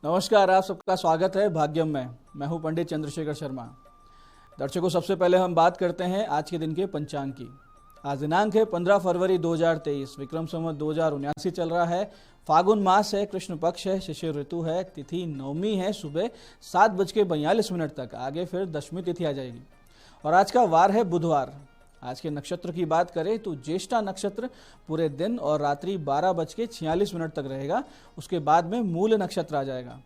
नमस्कार, आप सबका स्वागत है भाग्यम में। मैं हूं पंडित चंद्रशेखर शर्मा। दर्शकों, सबसे पहले हम बात करते हैं आज के दिन के पंचांग की। आज दिनांक है 15 फरवरी 2023, विक्रम संवत 2079 चल रहा है। फागुन मास है, कृष्ण पक्ष है, शिशिर ऋतु है, तिथि नवमी है, सुबह 7:42 तक। आगे फिर दशमी तिथि आ जाएगी और आज का वार है बुधवार। आज के नक्षत्र की बात करें तो ज्येष्ठा नक्षत्र पूरे दिन और रात्रि 12:46 तक रहेगा। उसके बाद में मूल नक्षत्र आ जाएगा।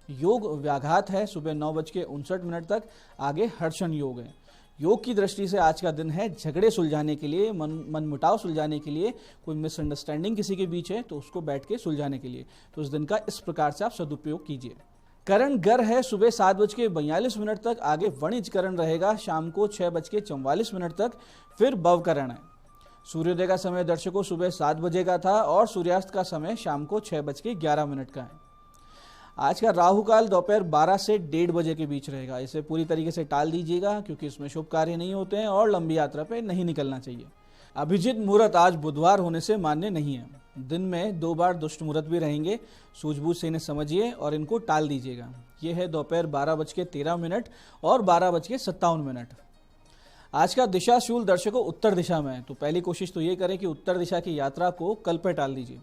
योग व्याघात है सुबह 9:59 तक। आगे हर्षण योग है। योग की दृष्टि से आज का दिन है झगड़े सुलझाने के लिए, मनमुटाव सुलझाने के लिए। कोई मिसअंडरस्टैंडिंग किसी के बीच है तो उसको बैठ के सुलझाने के लिए। तो इस दिन का इस प्रकार से आप सदुपयोग कीजिए। करण गर है सुबह 7:42 तक। आगे वणिज करण रहेगा शाम को 6:44 तक। फिर भवकरण है। सूर्योदय का समय दर्शकों सुबह 7 बजे का था और सूर्यास्त का समय शाम को 6:11 का है। आज का राहु काल दोपहर 12 से 1:30 बजे के बीच रहेगा। इसे पूरी तरीके से टाल दीजिएगा क्योंकि इसमें शुभ कार्य नहीं होते हैं और लंबी यात्रा पे नहीं निकलना चाहिए। अभिजित मुहूर्त आज बुधवार होने से मान्य नहीं है। दिन में 2 बार दुष्ट मुहूर्त भी रहेंगे। सूझबूझ से इन्हें समझिए और इनको टाल दीजिएगा। ये है दोपहर 12:13 और 12:57। आज का दिशाशूल दर्शकों उत्तर दिशा में है, तो पहली कोशिश तो ये करें कि उत्तर दिशा की यात्रा को कल पे टाल दीजिए।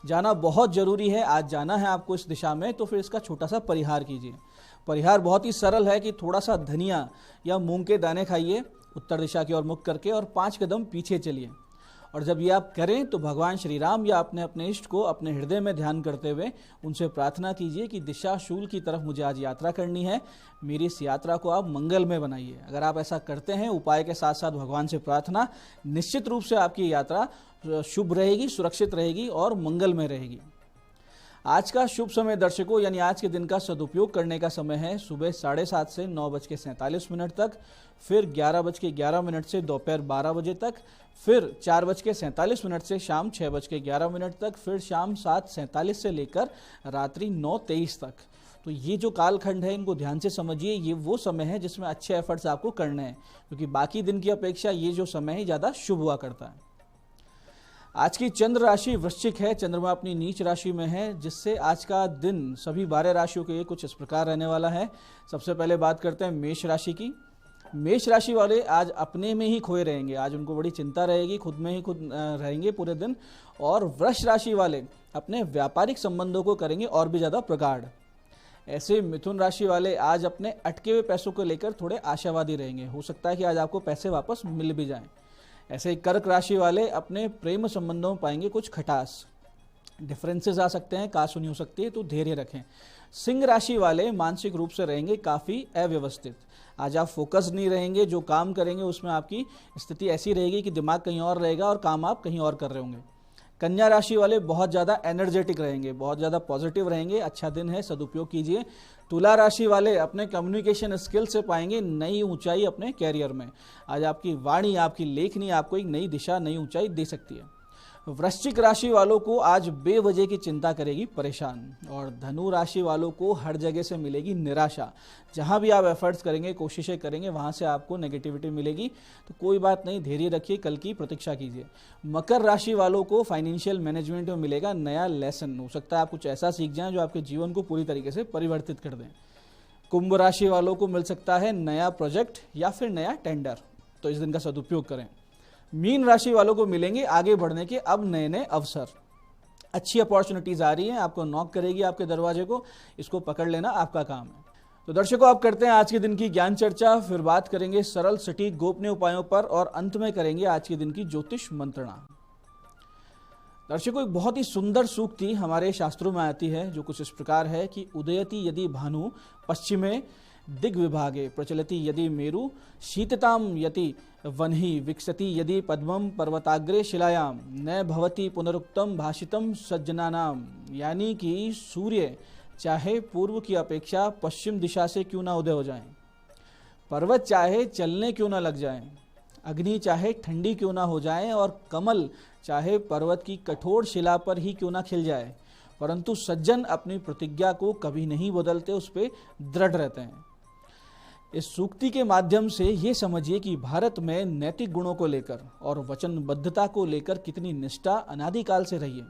जाना बहुत जरूरी है, आज जाना है आपको इस दिशा में, तो फिर इसका छोटा सा परिहार कीजिए। परिहार बहुत ही सरल है कि थोड़ा सा धनिया या मूंग के दाने खाइए उत्तर दिशा की ओर मुख करके और 5 कदम पीछे चलिए। और जब ये आप करें तो भगवान श्री राम या अपने इष्ट को अपने हृदय में ध्यान करते हुए उनसे प्रार्थना कीजिए कि दिशाशूल की तरफ मुझे आज यात्रा करनी है, मेरी इस यात्रा को आप मंगल में बनाइए। अगर आप ऐसा करते हैं उपाय के साथ साथ भगवान से प्रार्थना, निश्चित रूप से आपकी यात्रा शुभ रहेगी, सुरक्षित रहेगी और मंगल में रहेगी। आज का शुभ समय दर्शकों यानी आज के दिन का सदुपयोग करने का समय है सुबह 7:30 से 9:47 तक। फिर 11:11 से दोपहर 12 बजे तक। फिर 4:47 से शाम 6:11 तक। फिर शाम 7:47 से लेकर रात्रि 9:23 तक। तो ये जो कालखंड है इनको ध्यान से समझिए। ये वो समय है जिसमें अच्छे एफर्ट्स आपको करने हैं, क्योंकि बाकी दिन की अपेक्षा ये जो समय है ज़्यादा शुभ हुआ करता है। आज की चंद्र राशि वृश्चिक है। चंद्रमा अपनी नीच राशि में है, जिससे आज का दिन सभी 12 राशियों के लिए कुछ इस प्रकार रहने वाला है। सबसे पहले बात करते हैं मेष राशि की। मेष राशि वाले आज अपने में ही खोए रहेंगे। आज उनको बड़ी चिंता रहेगी, खुद में ही खुद रहेंगे पूरे दिन। और वृष राशि वाले अपने व्यापारिक संबंधों को करेंगे और भी ज़्यादा प्रगाढ़। ऐसे मिथुन राशि वाले आज अपने अटके हुए पैसों को लेकर थोड़े आशावादी रहेंगे। हो सकता है कि आज आपको पैसे वापस मिल भी जाएं। ऐसे ही कर्क राशि वाले अपने प्रेम संबंधों में पाएंगे कुछ खटास। डिफरेंसेस आ सकते हैं, कासुनी हो सकती है, तो धैर्य रखें। सिंह राशि वाले मानसिक रूप से रहेंगे काफ़ी अव्यवस्थित। आज आप फोकस नहीं रहेंगे। जो काम करेंगे उसमें आपकी स्थिति ऐसी रहेगी कि दिमाग कहीं और रहेगा और काम आप कहीं और कर रहे होंगे। कन्या राशि वाले बहुत ज़्यादा एनर्जेटिक रहेंगे, बहुत ज़्यादा पॉजिटिव रहेंगे। अच्छा दिन है, सदुपयोग कीजिए। तुला राशि वाले अपने कम्युनिकेशन स्किल से पाएंगे नई ऊंचाई अपने कैरियर में। आज आपकी वाणी, आपकी लेखनी आपको एक नई दिशा, नई ऊंचाई दे सकती है। वृश्चिक राशि वालों को आज बेवजह की चिंता करेगी परेशान। और धनु राशि वालों को हर जगह से मिलेगी निराशा। जहां भी आप एफर्ट्स करेंगे, कोशिशें करेंगे, वहां से आपको नेगेटिविटी मिलेगी। तो कोई बात नहीं, धैर्य रखिए, कल की प्रतीक्षा कीजिए। मकर राशि वालों को फाइनेंशियल मैनेजमेंट में मिलेगा नया लेसन। हो सकता है आप कुछ ऐसा सीख जाएं जो आपके जीवन को पूरी तरीके से परिवर्तित कर दें। कुंभ राशि वालों को मिल सकता है नया प्रोजेक्ट या फिर नया टेंडर, तो इस दिन का सदुपयोग करें। मीन राशि वालों को मिलेंगे आगे बढ़ने के अब नए नए अवसर। अच्छी अपॉर्चुनिटीज आ रही हैं, आपको नॉक करेगी आपके दरवाजे को, इसको पकड़ लेना आपका काम है। तो दर्शकों, आप करते हैं आज के दिन की ज्ञान चर्चा। फिर बात करेंगे सरल सटीक गोपनीय उपायों पर और अंत में करेंगे आज के दिन की ज्योतिष मंत्रणा। दर्शकों, एक बहुत ही सुंदर सूक्ति हमारे शास्त्रों में आती है जो कुछ इस प्रकार है कि उदयति यदि भानु पश्चिमे दिग्विभागे प्रचलति यदि मेरु शीतताम यति वन्हि विकसति यदि पद्मम पर्वताग्रे शिलायाम न भवति पुनरुक्तम भाषितम सज्जनानाम। यानी कि सूर्य चाहे पूर्व की अपेक्षा पश्चिम दिशा से क्यों ना उदय हो जाए, पर्वत चाहे चलने क्यों ना लग जाए, अग्नि चाहे ठंडी क्यों ना हो जाए और कमल चाहे पर्वत की कठोर शिला पर ही क्यों ना खिल जाए, परंतु सज्जन अपनी प्रतिज्ञा को कभी नहीं बदलते, उस पर दृढ़ रहते हैं। इस सूक्ति के माध्यम से ये समझिए कि भारत में नैतिक गुणों को लेकर और वचनबद्धता को लेकर कितनी निष्ठा अनादिकाल से रही है।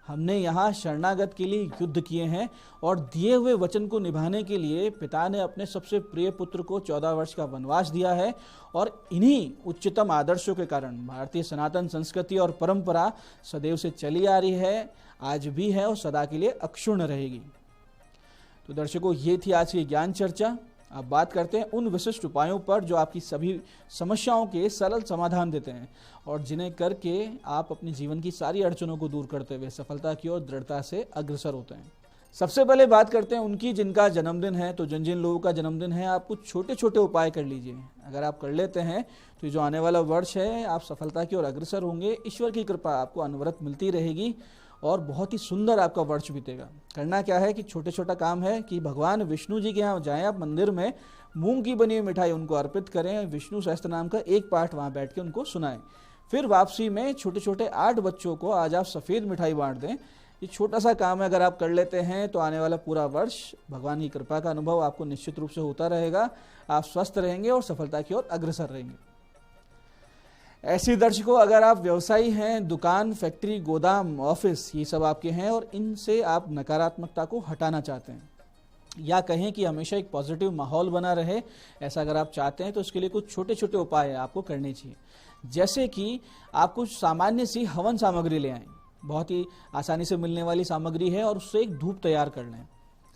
हमने यहाँ शरणागत के लिए युद्ध किए हैं और दिए हुए वचन को निभाने के लिए पिता ने अपने सबसे प्रिय पुत्र को 14 वर्ष का वनवास दिया है। और इन्हीं उच्चतम आदर्शों के कारण भारतीय सनातन संस्कृति और परंपरा सदैव से चली आ रही है, आज भी है और सदा के लिए अक्षुण्ण रहेगी। तो दर्शकों, ये थी आज की ज्ञान चर्चा। अब बात करते हैं उन विशिष्ट उपायों पर जो आपकी सभी समस्याओं के सरल समाधान देते हैं और जिन्हें करके आप अपने जीवन की सारी अड़चनों को दूर करते हुए सफलता की ओर दृढ़ता से अग्रसर होते हैं। सबसे पहले बात करते हैं उनकी जिनका जन्मदिन है। तो जिन जिन लोगों का जन्मदिन है, आप कुछ छोटे छोटे उपाय कर लीजिए। अगर आप कर लेते हैं तो जो आने वाला वर्ष है आप सफलता की ओर अग्रसर होंगे। ईश्वर की कृपा आपको अनवरत मिलती रहेगी और बहुत ही सुंदर आपका वर्ष बीतेगा। करना क्या है कि छोटे छोटा काम है कि भगवान विष्णु जी के यहाँ जाएं, आप मंदिर में मूंग की बनी हुई मिठाई उनको अर्पित करें, विष्णु सहस्त्र नाम का एक पाठ वहाँ बैठ के उनको सुनाएं। फिर वापसी में छोटे छोटे 8 बच्चों को आज आप सफ़ेद मिठाई बांट दें। ये छोटा सा काम है, अगर आप कर लेते हैं तो आने वाला पूरा वर्ष भगवान की कृपा का अनुभव आपको निश्चित रूप से होता रहेगा। आप स्वस्थ रहेंगे और सफलता की ओर अग्रसर रहेंगे। ऐसे दर्शकों, अगर आप व्यवसायी हैं, दुकान, फैक्ट्री, गोदाम, ऑफिस, ये सब आपके हैं और इनसे आप नकारात्मकता को हटाना चाहते हैं या कहें कि हमेशा एक पॉजिटिव माहौल बना रहे, ऐसा अगर आप चाहते हैं तो इसके लिए कुछ छोटे छोटे उपाय आपको करने चाहिए। जैसे कि आप कुछ सामान्य सी हवन सामग्री ले आएं, बहुत ही आसानी से मिलने वाली सामग्री है, और उससे एक धूप तैयार कर लें।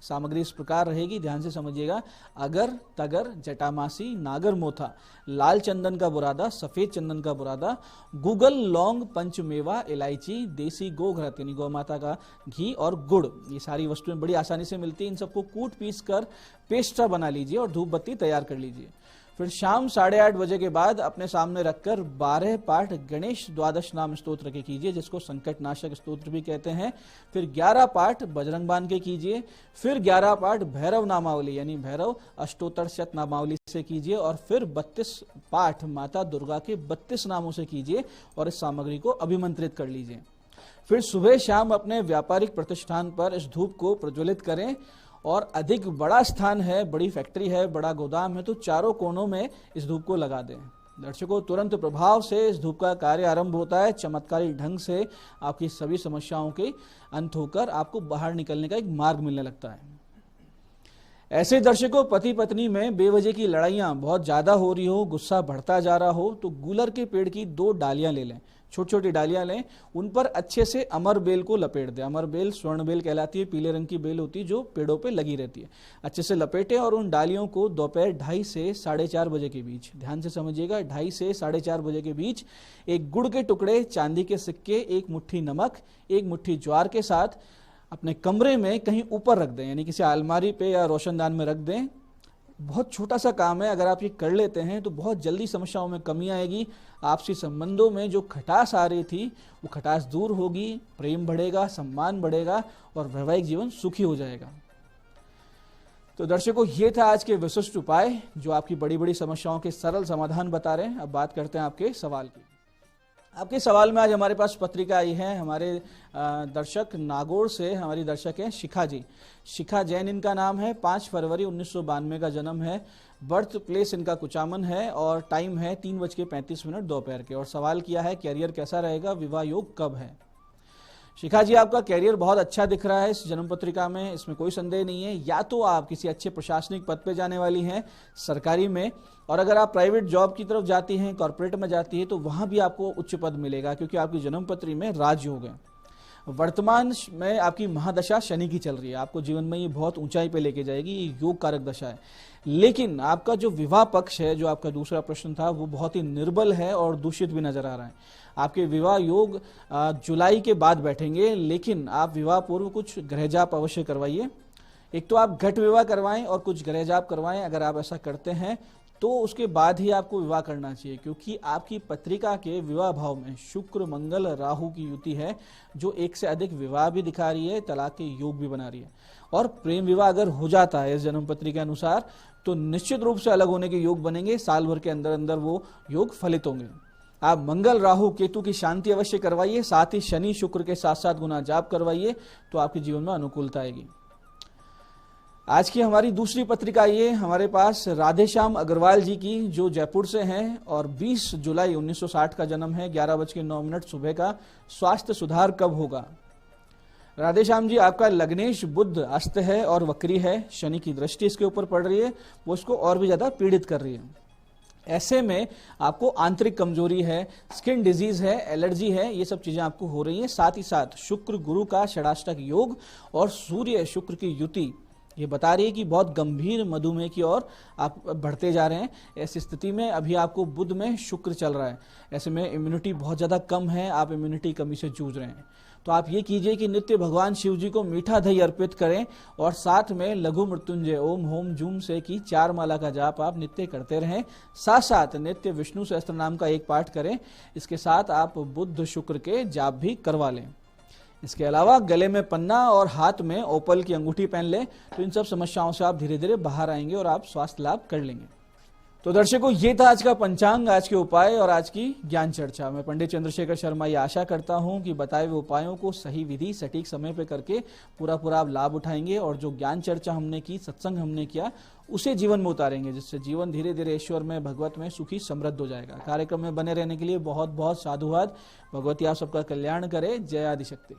सामग्री इस प्रकार रहेगी, ध्यान से समझिएगा। अगर, तगर, जटामासी, नागर मोथा, लाल चंदन का बुरादा, सफेद चंदन का बुरादा, गूगल, लौंग, पंचमेवा, इलायची, देसी गोघृत यानी गौ माता का घी और गुड़, ये सारी वस्तुएं बड़ी आसानी से मिलती हैं। इन सबको कूट पीस कर पेस्ट बना लीजिए और धूप बत्ती तैयार कर लीजिए। फिर शाम 8:30 बजे के बाद अपने सामने रखकर 12 पाठ गणेश द्वादश नाम स्तोत्र के कीजिए, जिसको संकट नाशक स्तोत्र भी कहते हैं। फिर 11 पाठ बजरंग बाण के कीजिए। फिर 11 पाठ भैरव नामावली यानी भैरव अष्टोत्तर शत नामावली से कीजिए। और फिर 32 पाठ माता दुर्गा के 32 नामों से कीजिए और इस सामग्री को अभिमंत्रित कर लीजिए। फिर सुबह शाम अपने व्यापारिक प्रतिष्ठान पर इस धूप को प्रज्वलित करें, और अधिक बड़ा स्थान है, बड़ी फैक्ट्री है, बड़ा गोदाम है, तो चारों कोनों में इस धूप को लगा दें। दर्शकों, तुरंत प्रभाव से इस धूप का कार्य आरंभ होता है। चमत्कारी ढंग से आपकी सभी समस्याओं के अंत होकर आपको बाहर निकलने का एक मार्ग मिलने लगता है। ऐसे दर्शकों, पति पत्नी में बेवजह की लड़ाइयाँ बहुत ज़्यादा हो रही हो, गुस्सा बढ़ता जा रहा हो, तो गूलर के पेड़ की 2 डालियाँ ले लें, छोटी छोटी डालियाँ लें, उन पर अच्छे से अमर बेल को लपेट दें। अमर बेल स्वर्ण बेल कहलाती है, पीले रंग की बेल होती है जो पेड़ों पे लगी रहती है। अच्छे से लपेटें और उन डालियों को दोपहर 2:30 से 4:30 बजे के बीच, ध्यान से समझिएगा, 2:30 से 4:30 बजे के बीच एक गुड़ के टुकड़े, चांदी के सिक्के, 1 मुट्ठी नमक, 1 मुट्ठी ज्वार के साथ अपने कमरे में कहीं ऊपर रख दें, यानी किसी अलमारी पे या रोशनदान में रख दें। बहुत छोटा सा काम है, अगर आप ये कर लेते हैं तो बहुत जल्दी समस्याओं में कमी आएगी। आपसी संबंधों में जो खटास आ रही थी वो खटास दूर होगी, प्रेम बढ़ेगा, सम्मान बढ़ेगा और वैवाहिक जीवन सुखी हो जाएगा। तो दर्शकों, ये था आज के विशिष्ट उपाय जो आपकी बड़ी बड़ी समस्याओं के सरल समाधान बता रहे हैं। अब बात करते हैं आपके सवाल की। आपके सवाल में आज हमारे पास पत्रिका आई है। हमारे दर्शक नागौर से हमारी दर्शक हैं शिखा जी। शिखा जैन इनका नाम है। 5 फरवरी 1992 का जन्म है। बर्थ प्लेस इनका कुचामन है और टाइम है 3:35 दोपहर के। और सवाल किया है कैरियर कैसा रहेगा, विवाह योग कब है। शिखा जी, आपका कैरियर बहुत अच्छा दिख रहा है इस जन्म पत्रिका में, इसमें कोई संदेह नहीं है। या तो आप किसी अच्छे प्रशासनिक पद पे जाने वाली हैं सरकारी में, और अगर आप प्राइवेट जॉब की तरफ जाती हैं, कॉर्पोरेट में जाती है, तो वहां भी आपको उच्च पद मिलेगा क्योंकि आपकी जन्म पत्री में राजयोग है। वर्तमान में आपकी महादशा शनि की चल रही है, आपको जीवन में ये बहुत ऊंचाई पे लेके जाएगी, ये योग कारक दशा है। लेकिन आपका जो विवाह पक्ष है, जो आपका दूसरा प्रश्न था, वो बहुत ही निर्बल है और दूषित भी नजर आ रहा है। आपके विवाह योग जुलाई के बाद बैठेंगे, लेकिन आप विवाह पूर्व कुछ गृह जाप अवश्य करवाइए। एक तो आप घट विवाह करवाएं और कुछ गृह जाप करवाएं। अगर आप ऐसा करते हैं तो उसके बाद ही आपको विवाह करना चाहिए, क्योंकि आपकी पत्रिका के विवाह भाव में शुक्र मंगल राहु की युति है जो एक से अधिक विवाह भी दिखा रही है, तलाक के योग भी बना रही है। और प्रेम विवाह अगर हो जाता है इस जन्म पत्री के अनुसार तो निश्चित रूप से अलग होने के योग बनेंगे, साल भर के अंदर अंदर वो योग फलित होंगे। आप मंगल राहु केतु की शांति अवश्य करवाइए, साथ ही शनि शुक्र के 7-7 गुना जाप करवाइए, तो आपके जीवन में अनुकूलता आएगी। आज की हमारी दूसरी पत्रिका ये हमारे पास राधेश्याम अग्रवाल जी की, जो जयपुर से हैं और 20 जुलाई 1960 का जन्म है, 11:09 सुबह का। स्वास्थ्य सुधार कब होगा। राधेश्याम जी, आपका लग्नेश बुध अस्त है और वक्री है, शनि की दृष्टि इसके ऊपर पड़ रही है, वो इसको और भी ज्यादा पीड़ित कर रही है। ऐसे में आपको आंतरिक कमजोरी है, स्किन डिजीज है, एलर्जी है, ये सब चीजें आपको हो रही हैं। साथ ही साथ शुक्र गुरु का षडाष्टक योग और सूर्य शुक्र की युति ये बता रही है कि बहुत गंभीर मधुमेह की ओर आप बढ़ते जा रहे हैं। ऐसी स्थिति में अभी आपको बुध में शुक्र चल रहा है, ऐसे में इम्यूनिटी बहुत ज्यादा कम है, आप इम्यूनिटी कमी से जूझ रहे हैं। तो आप ये कीजिए कि नित्य भगवान शिव जी को मीठा दही अर्पित करें और साथ में लघु मृत्युंजय ओम होम जूम से की 4 माला का जाप आप नित्य करते रहें। साथ साथ नित्य विष्णु सहस्त्र नाम का एक पाठ करें। इसके साथ आप बुध शुक्र के जाप भी करवा लें। इसके अलावा गले में पन्ना और हाथ में ओपल की अंगूठी पहन लें, तो इन सब समस्याओं से आप धीरे धीरे बाहर आएंगे और आप स्वास्थ्य लाभ कर लेंगे। तो दर्शकों, ये था आज का पंचांग, आज के उपाय और आज की ज्ञान चर्चा। मैं पंडित चंद्रशेखर शर्मा ये आशा करता हूं कि बताए हुए उपायों को सही विधि सटीक समय पे करके पूरा आप लाभ उठाएंगे और जो ज्ञान चर्चा हमने की, सत्संग हमने किया, उसे जीवन में उतारेंगे, जिससे जीवन धीरे धीरे ईश्वर में, भगवत में सुखी समृद्ध हो जाएगा। कार्यक्रम में बने रहने के लिए बहुत बहुत साधुवाद। भगवती आप सबका कल्याण करे। जय आदिशक्ति।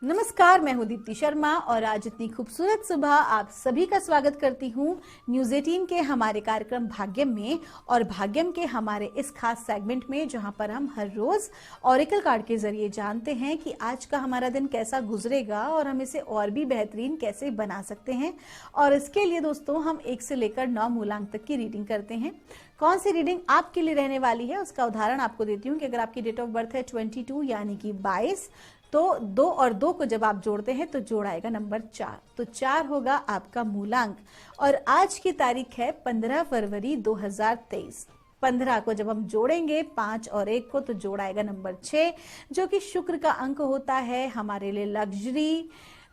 नमस्कार, मैं हूं दीप्ति शर्मा और आज इतनी खूबसूरत सुबह आप सभी का स्वागत करती हूं न्यूज 18 के हमारे कार्यक्रम भाग्यम में। और भाग्यम के हमारे इस खास सेगमेंट में जहां पर हम हर रोज ऑरेकल कार्ड के जरिए जानते हैं कि आज का हमारा दिन कैसा गुजरेगा और हम इसे और भी बेहतरीन कैसे बना सकते हैं। और इसके लिए दोस्तों हम 1 से लेकर 9 मूलांक तक की रीडिंग करते हैं। कौन सी रीडिंग आपके लिए रहने वाली है उसका उदाहरण आपको देती हूँ कि अगर आपकी डेट ऑफ बर्थ है 22 यानी कि 22, तो 2 और 2 को जब आप जोड़ते हैं तो जोड़ आएगा नंबर 4, तो 4 होगा आपका मूलांक। और आज की तारीख है 15 फरवरी 2023। 15 को जब हम जोड़ेंगे 5 और 1 को तो जोड़ आएगा नंबर 6, जो कि शुक्र का अंक होता है, हमारे लिए लग्जरी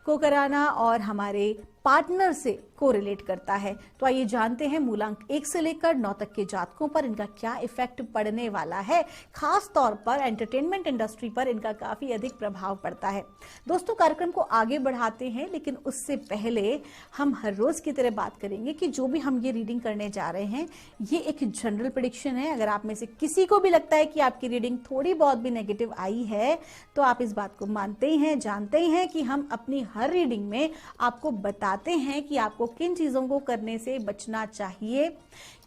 को कराना और हमारे पार्टनर से कोरिलेट करता है। तो आइए जानते हैं मूलांक 1 से लेकर 9 तक के जातकों पर इनका क्या इफेक्ट पड़ने वाला है। खास तौर पर एंटरटेनमेंट इंडस्ट्री पर इनका काफी अधिक प्रभाव पड़ता है। दोस्तों, कार्यक्रम को आगे बढ़ाते हैं, लेकिन उससे पहले हम हर रोज की तरह बात करेंगे कि जो भी हम ये रीडिंग करने जा रहे हैं ये एक जनरल प्रेडिक्शन है। अगर आप में से किसी को भी लगता है कि आपकी रीडिंग थोड़ी बहुत भी नेगेटिव आई है तो आप इस बात को मानते ही हैं, जानते ही हैं कि हम अपनी हर रीडिंग में आपको बताते हैं कि आपको किन चीजों को करने से बचना चाहिए,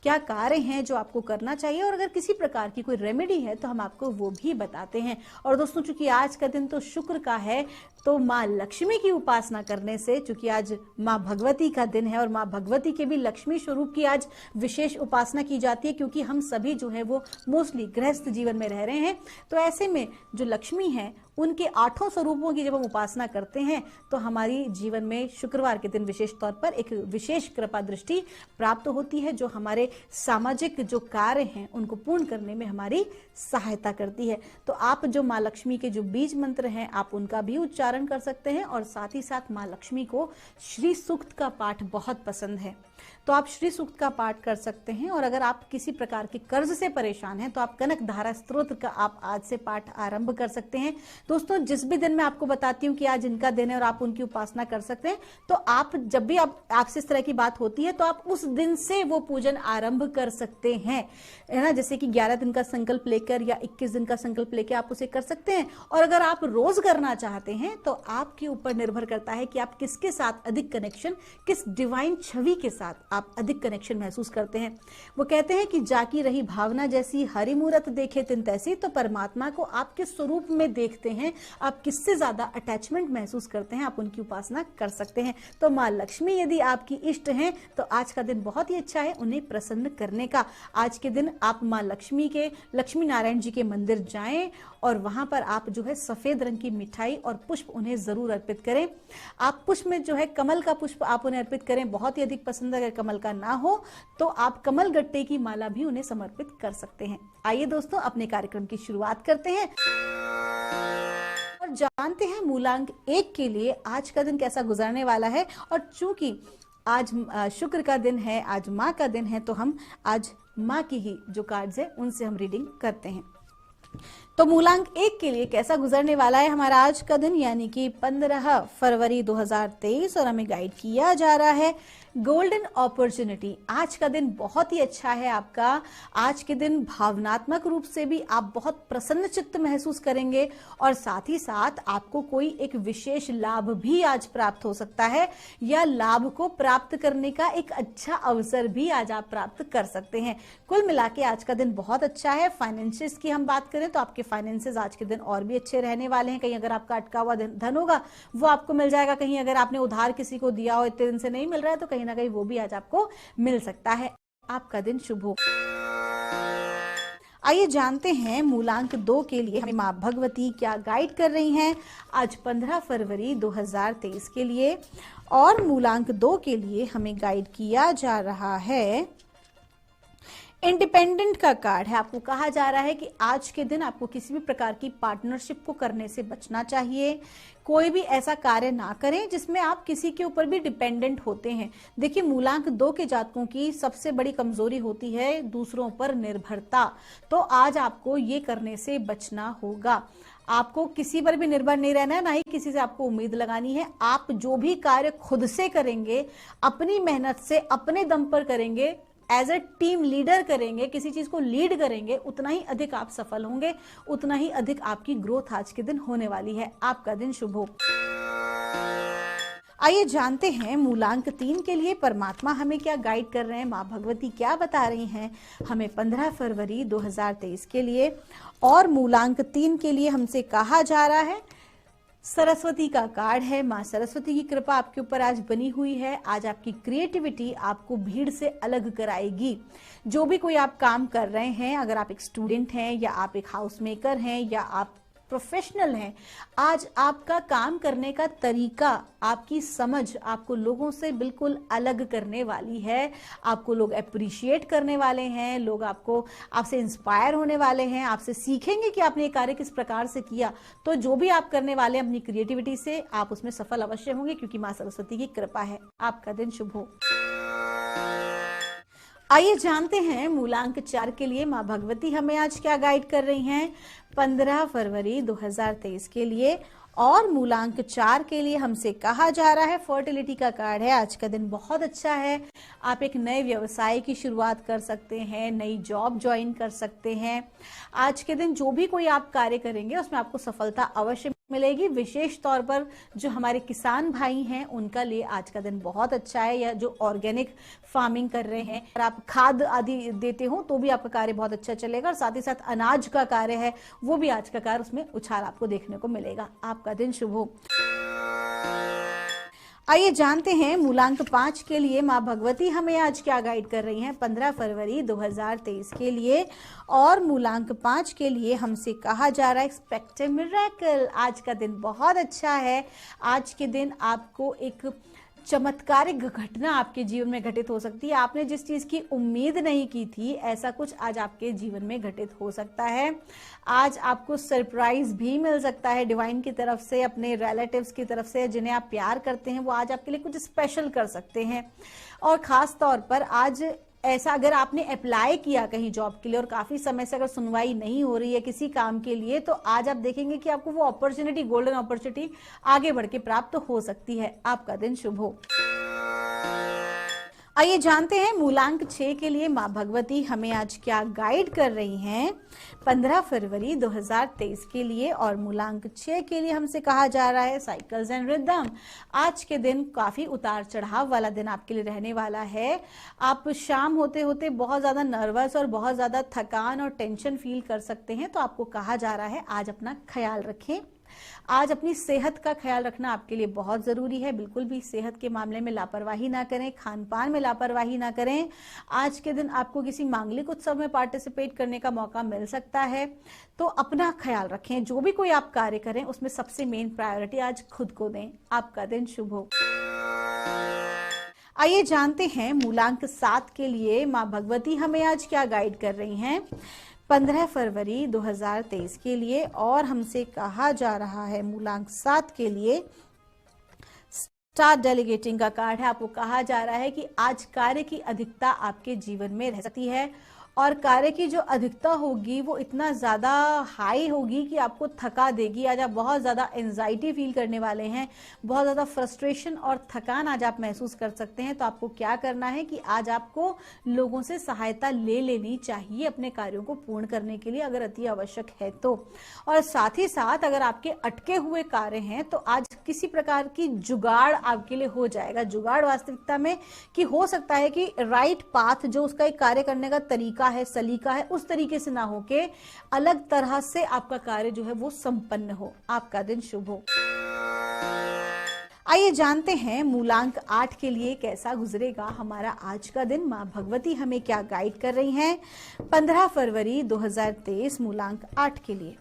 क्या कार्य हैं जो आपको करना चाहिए, और अगर किसी प्रकार की कोई रेमेडी है तो हम आपको वो भी बताते हैं। और दोस्तों, चूंकि आज का दिन तो शुक्र का है, तो माँ लक्ष्मी की उपासना करने से, चूंकि आज माँ भगवती का दिन है और माँ भगवती के भी लक्ष्मी स्वरूप की आज विशेष उपासना की जाती है, क्योंकि हम सभी जो है वो मोस्टली गृहस्थ जीवन में रह रहे हैं। तो ऐसे में जो लक्ष्मी है उनके 8 स्वरूपों की जब हम उपासना करते हैं तो हमारी जीवन में शुक्रवार के दिन विशेष तौर पर एक विशेष कृपा दृष्टि प्राप्त होती है, जो हमारे सामाजिक जो कार्य हैं उनको पूर्ण करने में हमारी सहायता करती है। तो आप जो माँ लक्ष्मी के जो बीज मंत्र हैं आप उनका भी उच्चारण कर सकते हैं, और साथ ही साथ माँ लक्ष्मी को श्री सूक्त का पाठ बहुत पसंद है, तो आप श्री सूक्त का पाठ कर सकते हैं। और अगर आप किसी प्रकार के कर्ज से परेशान हैं तो आप कनक धारा स्तोत्र का आप आज से पाठ आरंभ कर सकते हैं। दोस्तों, जिस भी दिन मैं आपको बताती हूँ कि आज इनका दिन है और आप उनकी उपासना कर सकते हैं, तो आप जब भी आपसे इस तरह की बात होती है तो आप उस दिन से वो पूजन आरंभ कर सकते हैं, है ना। जैसे कि 11 दिन का संकल्प लेकर या 21 दिन का संकल्प लेकर आप उसे कर सकते हैं। और अगर आप रोज करना चाहते हैं तो आपके ऊपर निर्भर करता है कि आप किसके साथ अधिक कनेक्शन, किस डिवाइन छवि के साथ आप अधिक कनेक्शन महसूस करते हैं। वो कहते हैं कि जाकी रही भावना जैसी, हरि मूरत देखे तिन तैसी। तो परमात्मा को आप किस स्वरूप में देखते हैं, आप किससे ज्यादा अटैचमेंट महसूस करते हैं, आप उनकी उपासना कर सकते हैं। तो माँ लक्ष्मी यदि आपकी इष्ट हैं तो आज का दिन बहुत ही अच्छा है उन्हें प्रसन्न करने का। आज के दिन आप माँ लक्ष्मी के, लक्ष्मी नारायण जी के मंदिर जाएं और वहां पर आप जो है सफेद रंग की मिठाई और पुष्प उन्हें जरूर अर्पित करें। आप पुष्प में जो है कमल का पुष्प आप उन्हें अर्पित करें, बहुत ही अधिक पसंद। अगर कमल का ना हो तो आप कमल गट्टे की माला भी उन्हें समर्पित कर सकते हैं। आइए दोस्तों, अपने कार्यक्रम की शुरुआत करते हैं और जानते हैं मूलांक 1 के लिए आज का दिन कैसा गुजरने वाला है। और चूंकि आज शुक्र का दिन है, आज माँ का दिन है, तो हम आज माँ की ही जो कार्ड्स है उनसे हम रीडिंग करते हैं। तो मूलांक 1 के लिए कैसा गुजरने वाला है हमारा आज का दिन, यानी कि 15 फरवरी 2023, और हमें गाइड किया जा रहा है गोल्डन अपॉर्चुनिटी। आज का दिन बहुत ही अच्छा है आपका। आज के दिन भावनात्मक रूप से भी आप बहुत प्रसन्न चित्त महसूस करेंगे और साथ ही साथ आपको कोई एक विशेष लाभ भी आज प्राप्त हो सकता है, या लाभ को प्राप्त करने का एक अच्छा अवसर भी आज आप प्राप्त कर सकते हैं। कुल मिला के आज का दिन बहुत अच्छा है। फाइनेंशियल्स की हम बात करें तो आपके फाइनेंसेस आज के दिन और भी अच्छे रहने वाले हैं। कहीं अगर आपका अटका हुआ धन होगा वो आपको मिल जाएगा, कहीं अगर आपने उधार किसी को दिया हो इतने दिन से नहीं मिल रहा है तो कहीं ना कहीं वो भी आज आपको मिल सकता है। आपका दिन शुभ हो। आइए जानते हैं मूलांक 2 के लिए हमें मां भगवती क्या गाइड कर रही हैं आज 15 फरवरी 2023 के लिए। और मूलांक 2 के लिए हमें गाइड किया जा रहा है इंडिपेंडेंट का कार्ड है। आपको कहा जा रहा है कि आज के दिन आपको किसी भी प्रकार की पार्टनरशिप को करने से बचना चाहिए। कोई भी ऐसा कार्य ना करें जिसमें आप किसी के ऊपर भी डिपेंडेंट होते हैं। देखिए, मूलांक 2 के जातकों की सबसे बड़ी कमजोरी होती है दूसरों पर निर्भरता। तो आज आपको ये करने से बचना होगा। आपको किसी पर भी निर्भर नहीं रहना है, ना ही किसी से आपको उम्मीद लगानी है। आप जो भी कार्य खुद से करेंगे, अपनी मेहनत से, अपने दम पर करेंगे, एज ए टीम लीडर करेंगे, किसी चीज को लीड करेंगे, उतना ही अधिक आप सफल होंगे, उतना ही अधिक आपकी ग्रोथ आज के दिन होने वाली है। आपका दिन शुभ हो। आइए जानते हैं मूलांक 3 के लिए परमात्मा हमें क्या गाइड कर रहे हैं, मां भगवती क्या बता रही हैं हमें 15 फरवरी 2023 के लिए। और मूलांक 3 के लिए हमसे कहा जा रहा है सरस्वती का कार्ड है। मां सरस्वती की कृपा आपके ऊपर आज बनी हुई है। आज आपकी क्रिएटिविटी आपको भीड़ से अलग कराएगी। जो भी कोई आप काम कर रहे हैं, अगर आप एक स्टूडेंट हैं या आप एक हाउस मेकर हैं या आप प्रोफेशनल हैं, आज आपका काम करने का तरीका, आपकी समझ आपको लोगों से बिल्कुल अलग करने वाली है। आपको लोग अप्रिशिएट करने वाले हैं, लोग आपसे इंस्पायर होने वाले हैं, आपसे सीखेंगे कि आपने ये कार्य किस प्रकार से किया। तो जो भी आप करने वाले हैं अपनी क्रिएटिविटी से, आप उसमें सफल अवश्य होंगे क्योंकि मां सरस्वती की कृपा है। आपका दिन शुभ हो। आइए जानते हैं मूलांक 4 के लिए मां भगवती हमें आज क्या गाइड कर रही हैं 15 फरवरी 2023 के लिए। और मूलांक 4 के लिए हमसे कहा जा रहा है फर्टिलिटी का कार्ड है। आज का दिन बहुत अच्छा है। आप एक नए व्यवसाय की शुरुआत कर सकते हैं, नई जॉब ज्वाइन कर सकते हैं। आज के दिन जो भी कोई आप कार्य करेंगे उसमें आपको सफलता अवश्य मिलेगी। विशेष तौर पर जो हमारे किसान भाई हैं उनका लिए आज का दिन बहुत अच्छा है, या जो ऑर्गेनिक फार्मिंग कर रहे हैं, अगर आप खाद आदि देते हो तो भी आपका कार्य बहुत अच्छा चलेगा। और साथ ही साथ अनाज का कार्य है वो भी आज का कार्य, उसमें उछाल आपको देखने को मिलेगा। आपका दिन शुभ हो। आइए जानते हैं मूलांक 5 के लिए मां भगवती हमें आज क्या गाइड कर रही हैं 15 फरवरी 2023 के लिए। और मूलांक 5 के लिए हमसे कहा जा रहा है एक्सपेक्ट ए मिरेकल। आज का दिन बहुत अच्छा है। आज के दिन आपको एक चमत्कारिक घटना आपके जीवन में घटित हो सकती है। आपने जिस चीज की उम्मीद नहीं की थी, ऐसा कुछ आज आपके जीवन में घटित हो सकता है। आज आपको सरप्राइज भी मिल सकता है डिवाइन की तरफ से, अपने रिलेटिव्स की तरफ से, जिन्हें आप प्यार करते हैं वो आज आपके लिए कुछ स्पेशल कर सकते हैं। और खास तौर पर आज ऐसा अगर आपने अप्लाई किया कहीं जॉब के लिए और काफी समय से अगर सुनवाई नहीं हो रही है किसी काम के लिए, तो आज आप देखेंगे कि आपको वो अपॉर्चुनिटी, गोल्डन अपॉर्चुनिटी आगे बढ़ के प्राप्त हो सकती है। आपका दिन शुभ हो। आइए जानते हैं मूलांक 6 के लिए मां भगवती हमें आज क्या गाइड कर रही हैं 15 फरवरी 2023 के लिए। और मूलांक 6 के लिए हमसे कहा जा रहा है साइकिल्स एंड रिदम। आज के दिन काफी उतार चढ़ाव वाला दिन आपके लिए रहने वाला है। आप शाम होते होते बहुत ज्यादा नर्वस और बहुत ज्यादा थकान और टेंशन फील कर सकते हैं। तो आपको कहा जा रहा है आज अपना ख्याल रखें। आज अपनी सेहत का ख्याल रखना आपके लिए बहुत जरूरी है। बिल्कुल भी सेहत के मामले में लापरवाही ना करें, खान पान में लापरवाही ना करें। आज के दिन आपको किसी मांगलिक उत्सव में पार्टिसिपेट करने का मौका मिल सकता है, तो अपना ख्याल रखें। जो भी कोई आप कार्य करें उसमें सबसे मेन प्रायोरिटी आज खुद को दें। आपका दिन शुभ हो। आइए जानते हैं मूलांक 7 के लिए मां भगवती हमें आज क्या गाइड कर रही हैं 15 फरवरी 2023 के लिए। और हमसे कहा जा रहा है मूलांक 7 के लिए स्टार डेलीगेटिंग का कार्ड है। आपको कहा जा रहा है कि आज कार्य की अधिकता आपके जीवन में रह सकती है और कार्य की जो अधिकता होगी वो इतना ज़्यादा हाई होगी कि आपको थका देगी। आज आप बहुत ज़्यादा एंजाइटी फील करने वाले हैं, बहुत ज़्यादा फ्रस्ट्रेशन और थकान आज आप महसूस कर सकते हैं। तो आपको क्या करना है कि आज आपको लोगों से सहायता ले लेनी चाहिए अपने कार्यों को पूर्ण करने के लिए, अगर अति आवश्यक है तो। और साथ ही साथ अगर आपके अटके हुए कार्य हैं तो आज किसी प्रकार की जुगाड़ आपके लिए हो जाएगा। जुगाड़ वास्तविकता में कि हो सकता है कि राइट पाथ जो उसका एक कार्य करने का तरीका है, सलीका है, उस तरीके से ना होके अलग तरह से आपका कार्य जो है वो संपन्न हो। आपका दिन शुभ हो। आइए जानते हैं मूलांक 8 के लिए कैसा गुजरेगा हमारा आज का दिन। माँ भगवती हमें क्या गाइड कर रही हैं 15 फरवरी 2023 मूलांक 8 के लिए।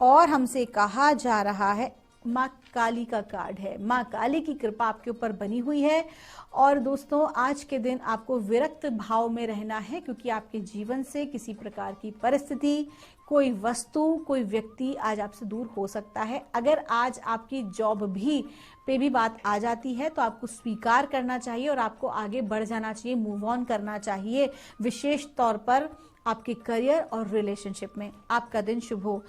और हमसे कहा जा रहा है माँ काली का कार्ड है, माँ काली की कृपा आपके ऊपर बनी हुई है। और दोस्तों आज के दिन आपको विरक्त भाव में रहना है, क्योंकि आपके जीवन से किसी प्रकार की परिस्थिति, कोई वस्तु, कोई व्यक्ति आज आपसे दूर हो सकता है। अगर आज आपकी जॉब पे भी बात आ जाती है तो आपको स्वीकार करना चाहिए और आपको आगे बढ़ जाना चाहिए, मूव ऑन करना चाहिए, विशेष तौर पर आपके करियर और रिलेशनशिप में। आपका दिन शुभ हो।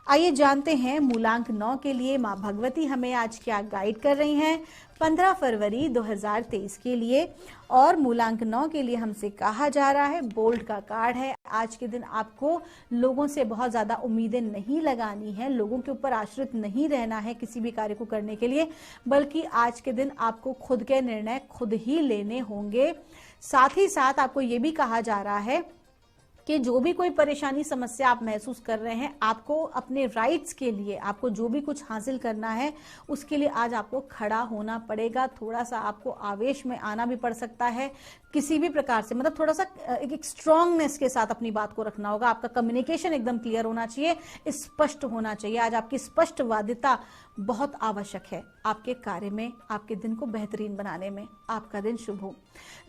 आइए जानते हैं मूलांक 9 के लिए माँ भगवती हमें आज क्या गाइड कर रही हैं 15 फरवरी 2023 के लिए। और मूलांक 9 के लिए हमसे कहा जा रहा है बोल्ड का कार्ड है। आज के दिन आपको लोगों से बहुत ज्यादा उम्मीदें नहीं लगानी है, लोगों के ऊपर आश्रित नहीं रहना है किसी भी कार्य को करने के लिए, बल्कि आज के दिन आपको खुद के निर्णय खुद ही लेने होंगे। साथ ही साथ आपको ये भी कहा जा रहा है कि जो भी कोई परेशानी, समस्या आप महसूस कर रहे हैं, आपको अपने राइट्स के लिए, आपको जो भी कुछ हासिल करना है उसके लिए आज आपको खड़ा होना पड़ेगा। थोड़ा सा आपको आवेश में आना भी पड़ सकता है किसी भी प्रकार से, मतलब थोड़ा सा एक स्ट्रांगनेस के साथ अपनी बात को रखना होगा। आपका कम्युनिकेशन एकदम क्लियर होना चाहिए, स्पष्ट होना चाहिए। आज आपकी स्पष्टवादिता बहुत आवश्यक है आपके कार्य में, आपके दिन को बेहतरीन बनाने में। आपका दिन शुभ हो।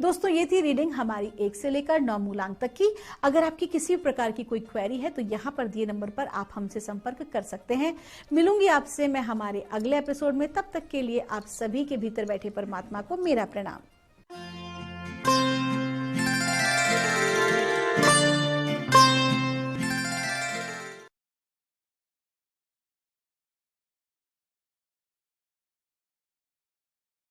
दोस्तों ये थी रीडिंग हमारी 1 से लेकर 9 मूलांक तक की। अगर आपकी किसी प्रकार की कोई क्वेरी है तो यहाँ पर दिए नंबर पर आप हमसे संपर्क कर सकते हैं। मिलूंगी आपसे मैं हमारे अगले एपिसोड में। तब तक के लिए आप सभी के भीतर बैठे परमात्मा को मेरा प्रणाम।